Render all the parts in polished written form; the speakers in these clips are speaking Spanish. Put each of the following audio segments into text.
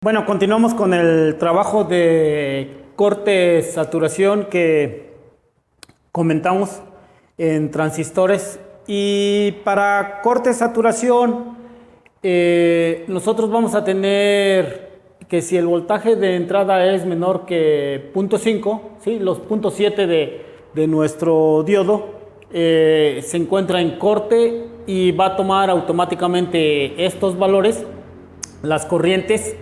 Bueno, continuamos con el trabajo de corte saturación que comentamos en transistores. Y para corte saturación, nosotros vamos a tener que si el voltaje de entrada es menor que 0.5, ¿sí? Los 0.7 de nuestro diodo se encuentra en corte y va a tomar automáticamente estos valores, las corrientes.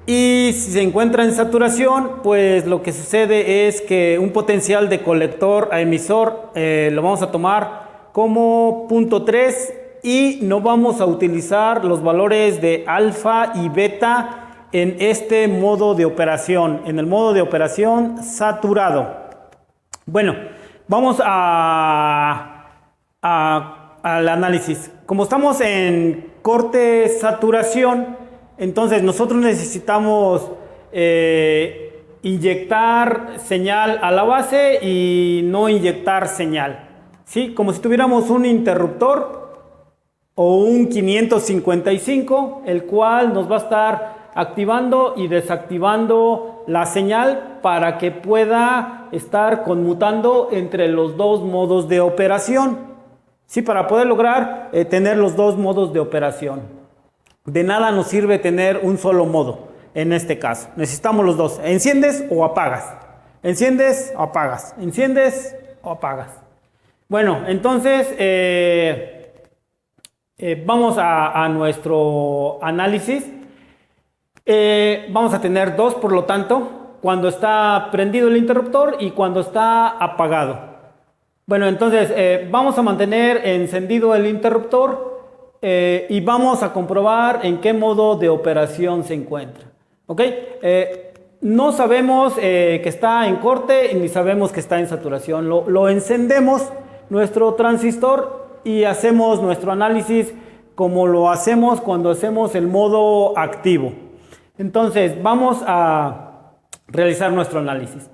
Y si se encuentra en saturación, pues lo que sucede es que un potencial de colector a emisor lo vamos a tomar como 0.3 y no vamos a utilizar los valores de alfa y beta en este modo de operación, en el modo de operación saturado. Bueno, vamos al análisis. Como estamos en corte saturación, entonces nosotros necesitamos inyectar señal a la base y no inyectar señal, ¿sí? Como si tuviéramos un interruptor o un 555, el cual nos va a estar activando y desactivando la señal para que pueda estar conmutando entre los dos modos de operación, ¿sí? Para poder lograr tener los dos modos de operación. De nada nos sirve tener un solo modo, en este caso. Necesitamos los dos. ¿Enciendes o apagas? ¿Enciendes o apagas? ¿Enciendes o apagas? Bueno, entonces vamos a nuestro análisis. Vamos a tener dos, por lo tanto, cuando está prendido el interruptor y cuando está apagado. Bueno, entonces vamos a mantener encendido el interruptor. Y vamos a comprobar en qué modo de operación se encuentra. ¿Ok? No sabemos que está en corte ni sabemos que está en saturación. Lo encendemos nuestro transistor y hacemos nuestro análisis como lo hacemos cuando hacemos el modo activo. Entonces vamos a realizar nuestro análisis.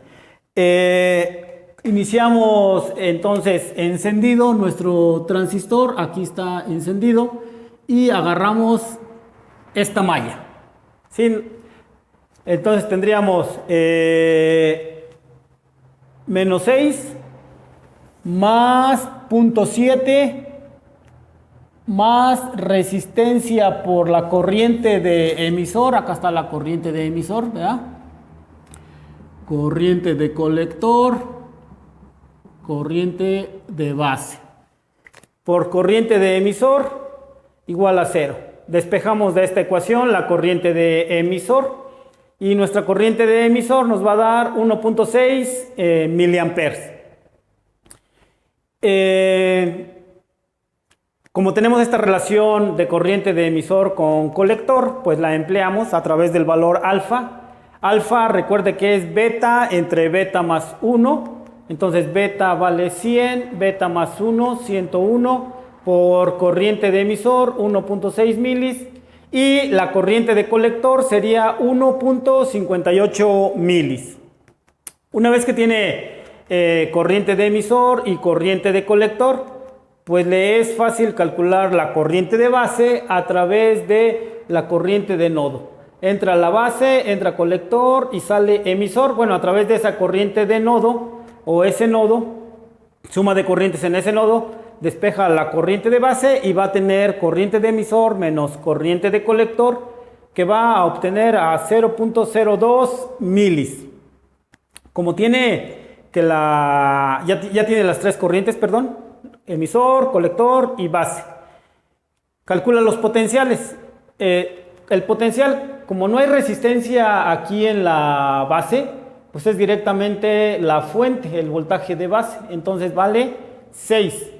Iniciamos entonces encendido nuestro transistor, aquí está encendido, y agarramos esta malla, ¿sí? Entonces tendríamos menos 6 más 0.7 más resistencia por la corriente de emisor, acá está la corriente de emisor, ¿verdad? Corriente de colector, corriente de base por corriente de emisor igual a 0. Despejamos de esta ecuación la corriente de emisor y nuestra corriente de emisor nos va a dar 1.6 miliamperes. Como tenemos esta relación de corriente de emisor con colector, pues la empleamos a través del valor alfa. Alfa, recuerde que es beta entre beta más 1. Entonces beta vale 100, beta más 1, 101 por corriente de emisor 1.6 milis y la corriente de colector sería 1.58 milis. Una vez que tiene corriente de emisor y corriente de colector, pues le es fácil calcular la corriente de base a través de la corriente de nodo. Entra la base, entra colector y sale emisor. Bueno, a través de esa corriente de nodo o ese nodo, suma de corrientes en ese nodo, despeja la corriente de base y va a tener corriente de emisor menos corriente de colector, que va a obtener a 0.02 milis. Como tiene que ya tiene las tres corrientes, perdón, emisor, colector y base. Calcula los potenciales. El potencial, como no hay resistencia aquí en la base, pues es directamente la fuente, el voltaje de base. Entonces vale 6.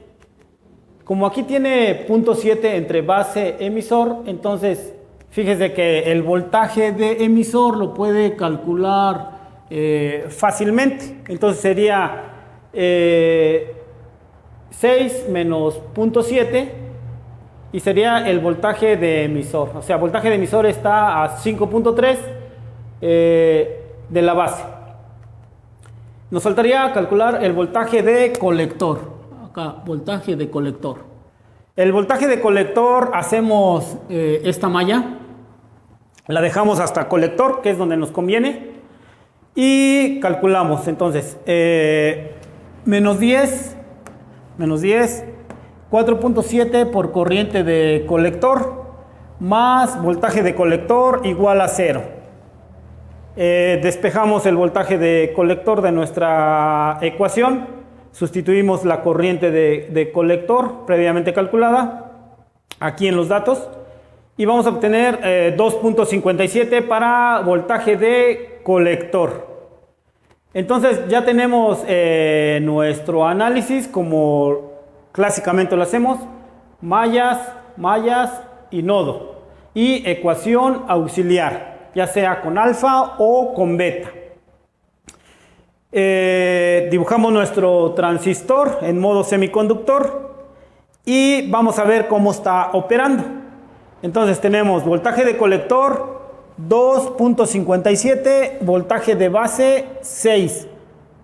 Como aquí tiene 0.7 entre base y emisor, entonces fíjese que el voltaje de emisor lo puede calcular fácilmente. Entonces sería 6 menos 0.7 y sería el voltaje de emisor. O sea, el voltaje de emisor está a 5.3 de la base. Nos faltaría calcular el voltaje de colector. Acá, voltaje de colector. El voltaje de colector, hacemos esta malla. La dejamos hasta colector, que es donde nos conviene. Y calculamos, entonces, menos 10, 4.7 por corriente de colector, más voltaje de colector igual a 0. Despejamos el voltaje de colector de nuestra ecuación, sustituimos la corriente de colector previamente calculada aquí en los datos y vamos a obtener 2.57 para voltaje de colector. Entonces ya tenemos nuestro análisis como clásicamente lo hacemos: mallas, mallas y nodo, y ecuación auxiliar, ya sea con alfa o con beta. Dibujamos nuestro transistor en modo semiconductor y vamos a ver cómo está operando. Entonces tenemos voltaje de colector 2.57, voltaje de base 6.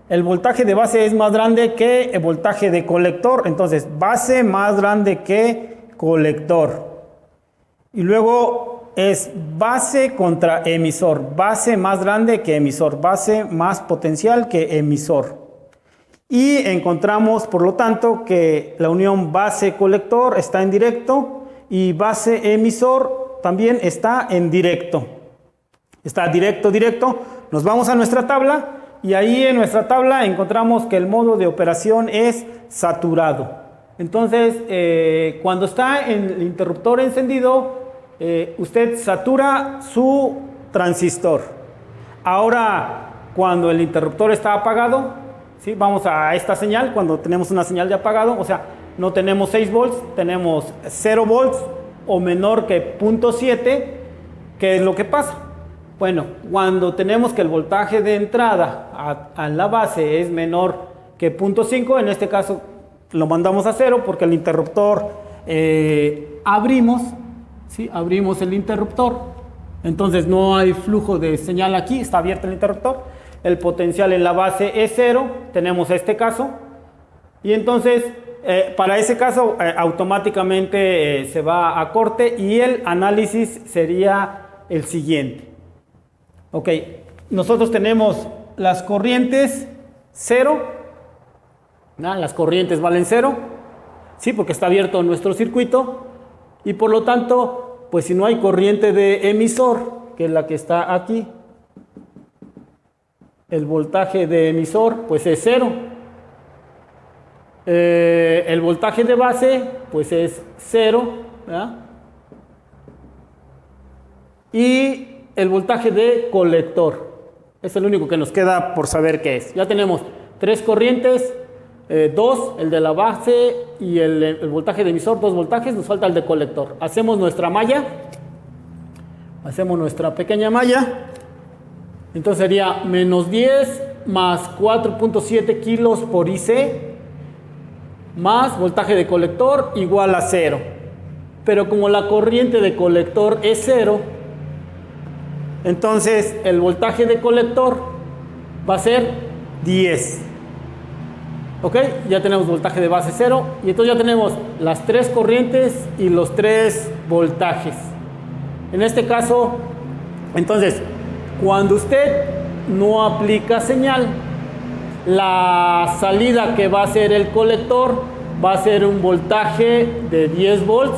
El voltaje de base es más grande que el voltaje de colector, entonces base más grande que colector. Y luego es base contra emisor, base más grande que emisor, base más potencial que emisor. Y encontramos, por lo tanto, que la unión base-colector está en directo y base-emisor también está en directo. Está directo, directo. Nos vamos a nuestra tabla y ahí en nuestra tabla encontramos que el modo de operación es saturado. Entonces, cuando está el interruptor encendido, usted satura su transistor. Ahora, cuando el interruptor está apagado, ¿sí? Vamos a esta señal, cuando tenemos una señal de apagado, o sea, no tenemos 6 volts, tenemos 0 volts o menor que 0.7. ¿Qué es lo que pasa? Bueno, cuando tenemos que el voltaje de entrada a la base es menor que 0.5, en este caso lo mandamos a 0 porque el interruptor abrimos, ¿sí? Abrimos el interruptor, entonces no hay flujo de señal aquí, está abierto el interruptor, el potencial en la base es 0, tenemos este caso, y entonces para ese caso automáticamente se va a corte y el análisis sería el siguiente. Ok, nosotros tenemos las corrientes 0, ¿no? Las corrientes valen 0, ¿sí? Porque está abierto nuestro circuito. Y por lo tanto, pues si no hay corriente de emisor, que es la que está aquí, el voltaje de emisor pues es 0. El voltaje de base pues es 0, ¿verdad? Y el voltaje de colector es el único que nos queda por saber qué es. Ya tenemos 3 corrientes, 2, el de la base y el voltaje de emisor, 2 voltajes, nos falta el de colector. Hacemos nuestra malla, hacemos nuestra pequeña malla, entonces sería menos 10 más 4.7 kilos por IC más voltaje de colector igual a 0. Pero como la corriente de colector es 0, entonces el voltaje de colector va a ser 10. Ok, ya tenemos voltaje de base 0 y entonces ya tenemos las 3 corrientes y los 3 voltajes. En este caso, entonces, cuando usted no aplica señal, la salida que va a ser el colector va a ser un voltaje de 10 volts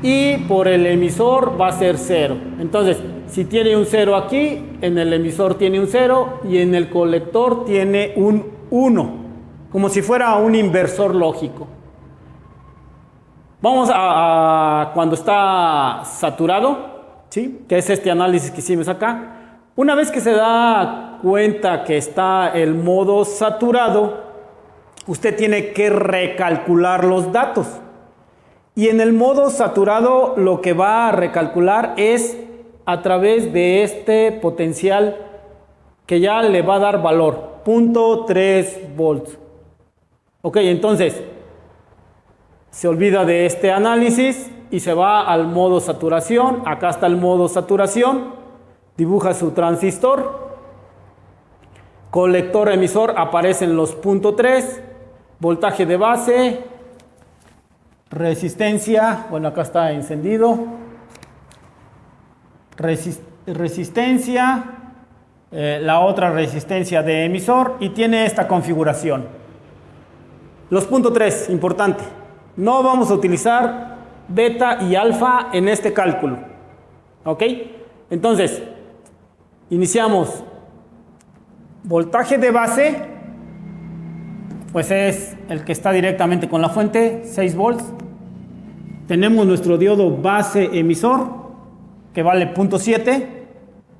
y por el emisor va a ser 0. Entonces, si tiene un 0 aquí, en el emisor tiene un 0 y en el colector tiene un 1, como si fuera un inversor lógico. Vamos a cuando está saturado, ¿sí? Que es este análisis que hicimos acá. Una vez que se da cuenta que está el modo saturado, usted tiene que recalcular los datos. Y en el modo saturado lo que va a recalcular es a través de este potencial que ya le va a dar valor, 0.3 volts. Ok, entonces se olvida de este análisis y se va al modo saturación. Acá está el modo saturación. Dibuja su transistor. Colector emisor aparecen los 0.3. Voltaje de base. Resistencia. Bueno, acá está encendido. resistencia, la otra resistencia de emisor y tiene esta configuración. Los puntos 3, importante, no vamos a utilizar beta y alfa en este cálculo, ¿ok? Entonces, iniciamos. Voltaje de base, pues es el que está directamente con la fuente, 6 volts. Tenemos nuestro diodo base emisor, que vale 0.7.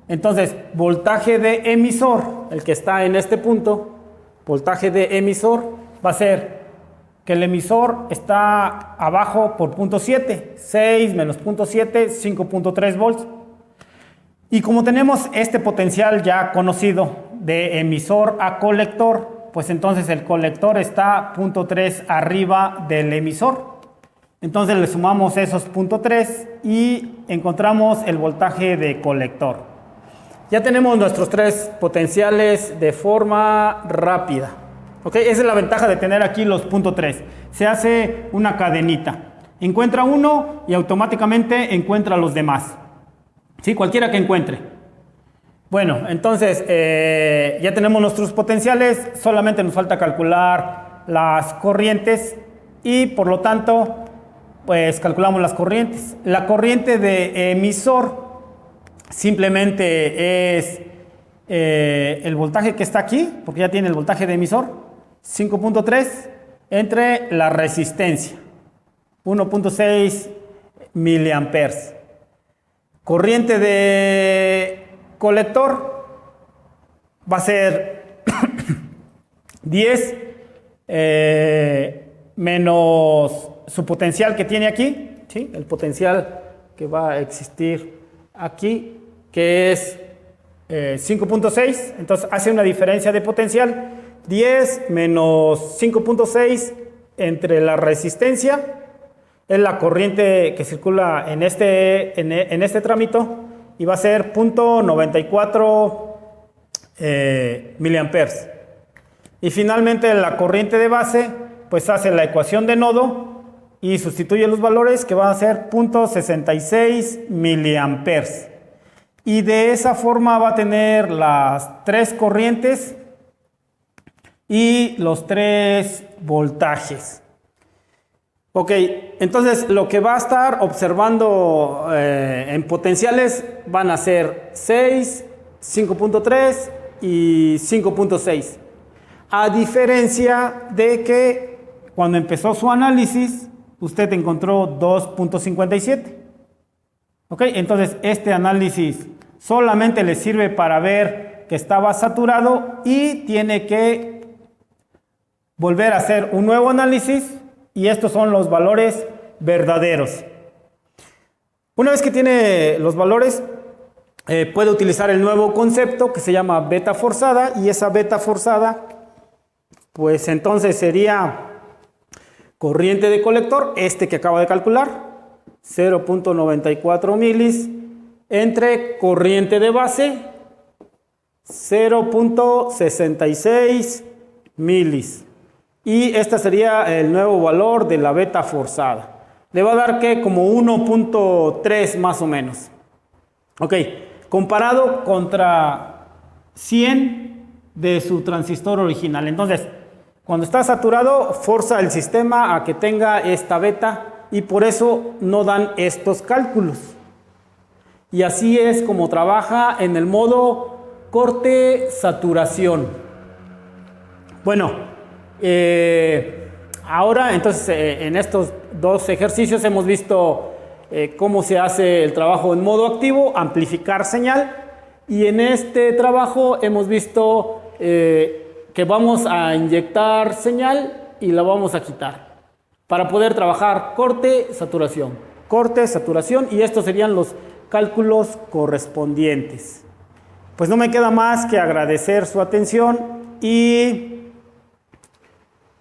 Entonces, voltaje de emisor, el que está en este punto, voltaje de emisor, va a ser que el emisor está abajo por 0.7. 6 menos 0.7, 5.3 volts. Y como tenemos este potencial ya conocido de emisor a colector, pues entonces el colector está 0.3 arriba del emisor. Entonces le sumamos esos 0.3 y encontramos el voltaje de colector. Ya tenemos nuestros 3 potenciales de forma rápida. ¿Ok? Esa es la ventaja de tener aquí los 0.3. Se hace una cadenita. Encuentra uno y automáticamente encuentra los demás. ¿Sí? Cualquiera que encuentre. Bueno, entonces ya tenemos nuestros potenciales, solamente nos falta calcular las corrientes y por lo tanto, pues calculamos las corrientes. La corriente de emisor simplemente es el voltaje que está aquí, porque ya tiene el voltaje de emisor, 5.3 entre la resistencia, 1.6 miliamperes. Corriente de colector va a ser 10 menos su potencial que tiene aquí, ¿sí? El potencial que va a existir aquí, que es 5.6, entonces hace una diferencia de potencial, 10 menos 5.6 entre la resistencia, es la corriente que circula en este trámite y va a ser 0.94 miliamperes. Y finalmente la corriente de base, pues hace la ecuación de nodo y sustituye los valores que van a ser 0.66 miliamperes. Y de esa forma va a tener las 3 corrientes y los 3 voltajes. Ok, entonces lo que va a estar observando en potenciales van a ser 6, 5.3 y 5.6. A diferencia de que cuando empezó su análisis, usted encontró 2.57. Ok, entonces este análisis solamente le sirve para ver que estaba saturado y tiene que volver a hacer un nuevo análisis. Y estos son los valores verdaderos. Una vez que tiene los valores, puede utilizar el nuevo concepto que se llama beta forzada. Y esa beta forzada, pues entonces sería corriente de colector, este que acabo de calcular, 0.94 milis, entre corriente de base, 0.66 milis. Y este sería el nuevo valor de la beta forzada. Le va a dar que como 1.3 más o menos. Ok, comparado contra 100 de su transistor original. Entonces, cuando está saturado, forza el sistema a que tenga esta beta y por eso no dan estos cálculos. Y así es como trabaja en el modo corte-saturación. Bueno, ahora entonces en estos 2 ejercicios hemos visto cómo se hace el trabajo en modo activo, amplificar señal, y en este trabajo hemos visto que vamos a inyectar señal y la vamos a quitar para poder trabajar corte, saturación, y estos serían los cálculos correspondientes. Pues no me queda más que agradecer su atención y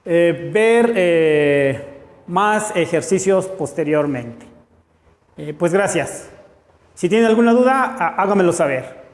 ver más ejercicios posteriormente. Pues gracias. Si tienen alguna duda, háganmelo saber.